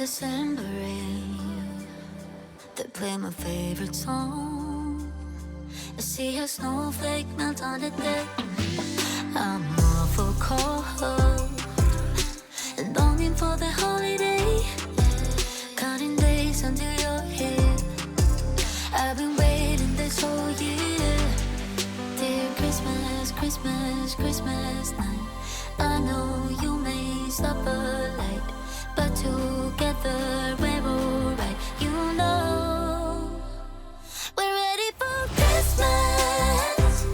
December rain, they play my favorite song. I see a snowflake melt on the deck. I'm awful cold and longing for the holiday, counting days until you're here. I've been waiting this whole year. Dear Christmas, Christmas, Christmas night, I know you may stop a light, but together we're alright. You know we're ready for Christmas.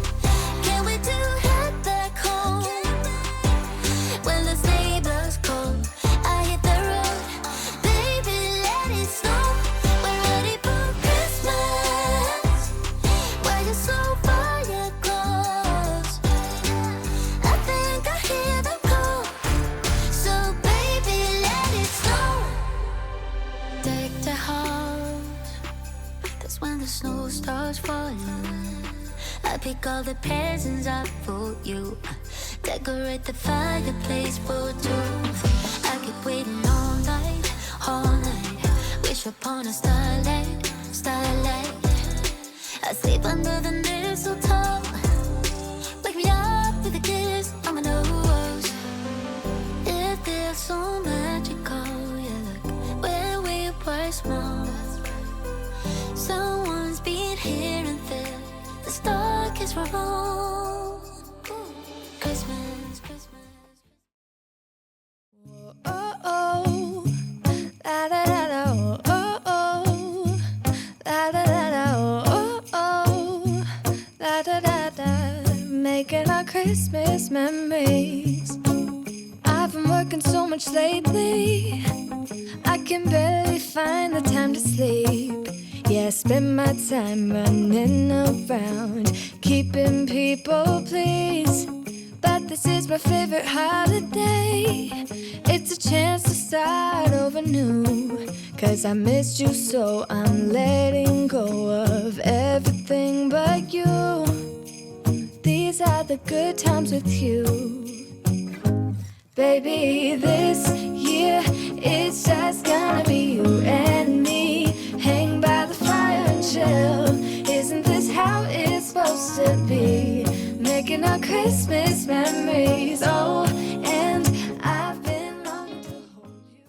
Can't wait to head back home. When the sleigh bells call, I hit the road. Baby, let it snow. We're ready for Christmas. Why you so far yet close? I think I hear them call. So baby, let it snow. Deck the house, that's when the snow starts falling. I pick all the presents up for you, decorate the fireplace for two. I keep waiting all night, all night. Wish upon a starlight, starlight. I sleep under the mistletoe. Wake me up with a kiss on my nose. It feels so magical, yeah, look where we were small. Someone's been here and there. The stock is for all. Christmas, Christmas. Oh oh, la da da da, oh oh, la da da da, oh oh, la da da da, making our Christmas memories. I've been working so much lately, I can barely find the time to sleep. Yeah, I spend my time running around, keeping people pleased. But this is my favorite holiday. It's a chance to start over new. 'Cause I missed you, so I'm letting go of everything but you. These are the good times with you. Baby, this year it's just gonna be you and me. Hang by the fire and chill. Isn't this how it's supposed to be? Making our Christmas memories. Oh, and I've been longing to hold you.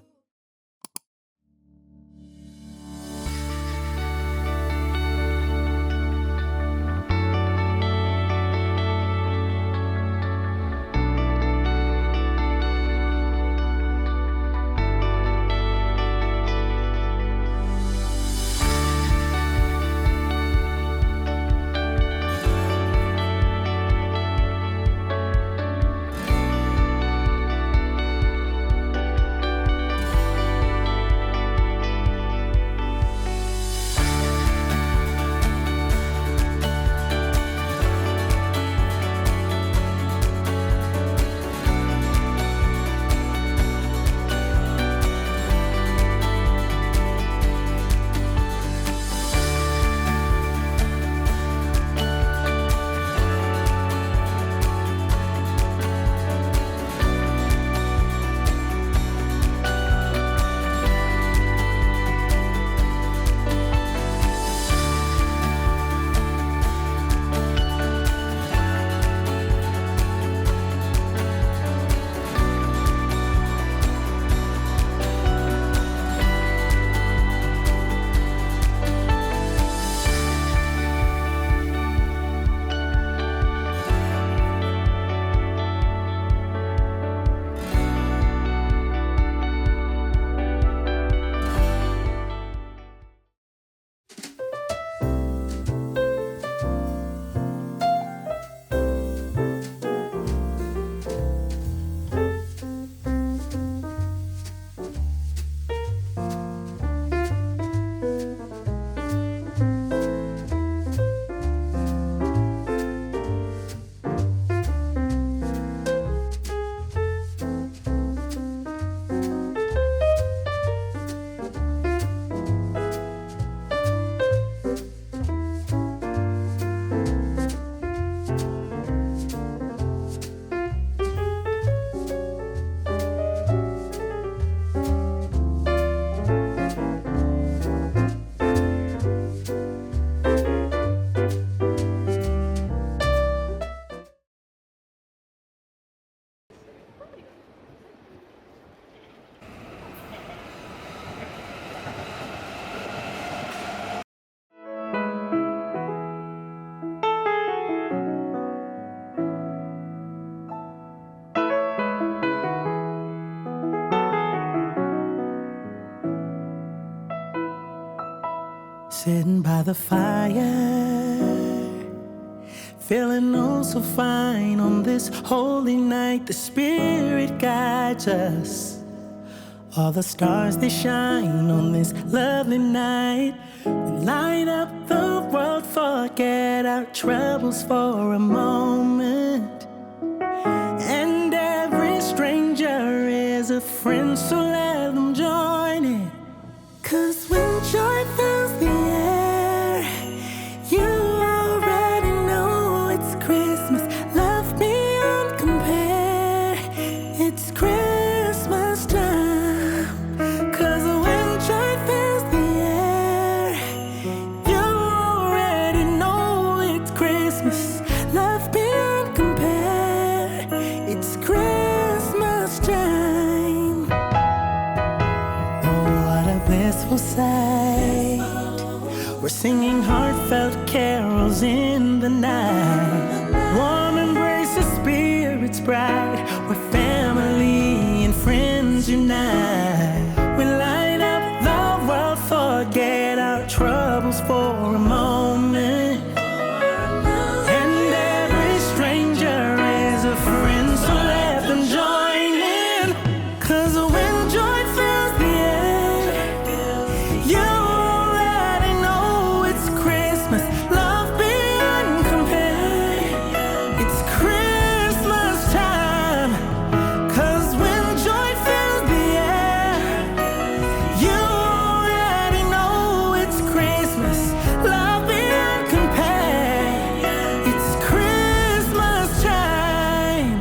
Sitting by the fire, feeling oh so fine on this holy night. The Spirit guides us. All the stars they shine on this lovely night. We light up the world, forget our troubles for a moment. And every stranger is a friend, so let them join in. 'Cause when joy fills the air, you already know it's Christmas. Love beyond compare, it's Christmas time. 'Cause when joy fills the air, you already know it's Christmas. Love beyond compare, it's Christmas time. Oh, what a blissful sight. We're singing heartfelt carols in the night. Warm embrace of spirits bright, where family and friends unite. We light up the world, forget our troubles for a moment. And every stranger is a friend, so let them join in. 'Cause when joy fills the air, you already know it's Christmas. Love beyond compare, it's Christmas time. 'Cause when joy fills the air, you already know it's Christmas. Love beyond compare, it's Christmas time.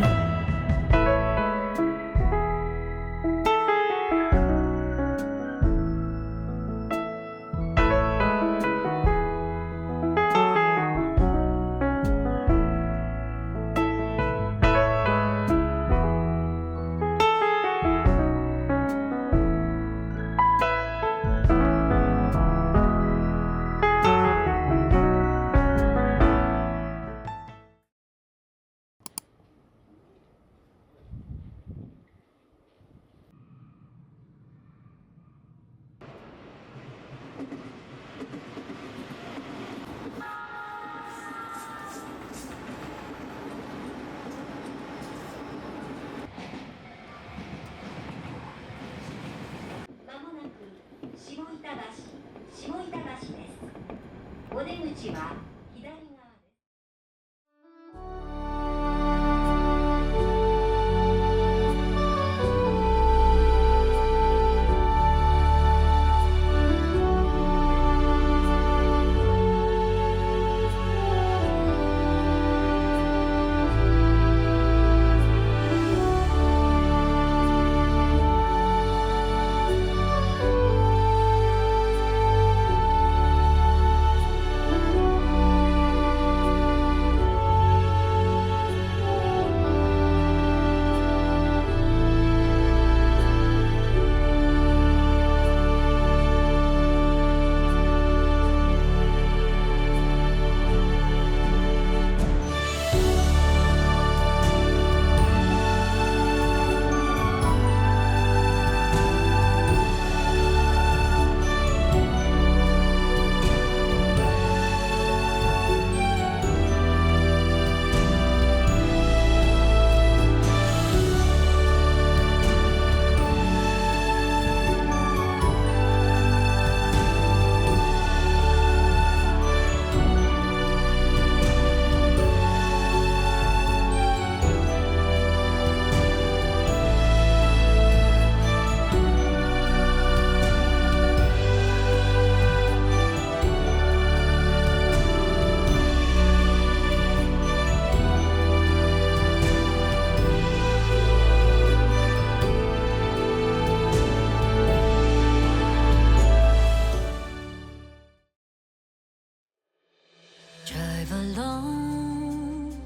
Drive alone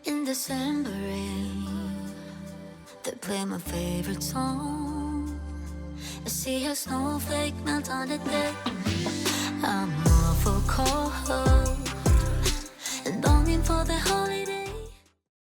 in December rain. They play my favorite song. I see a snowflake melt on the deck. I'm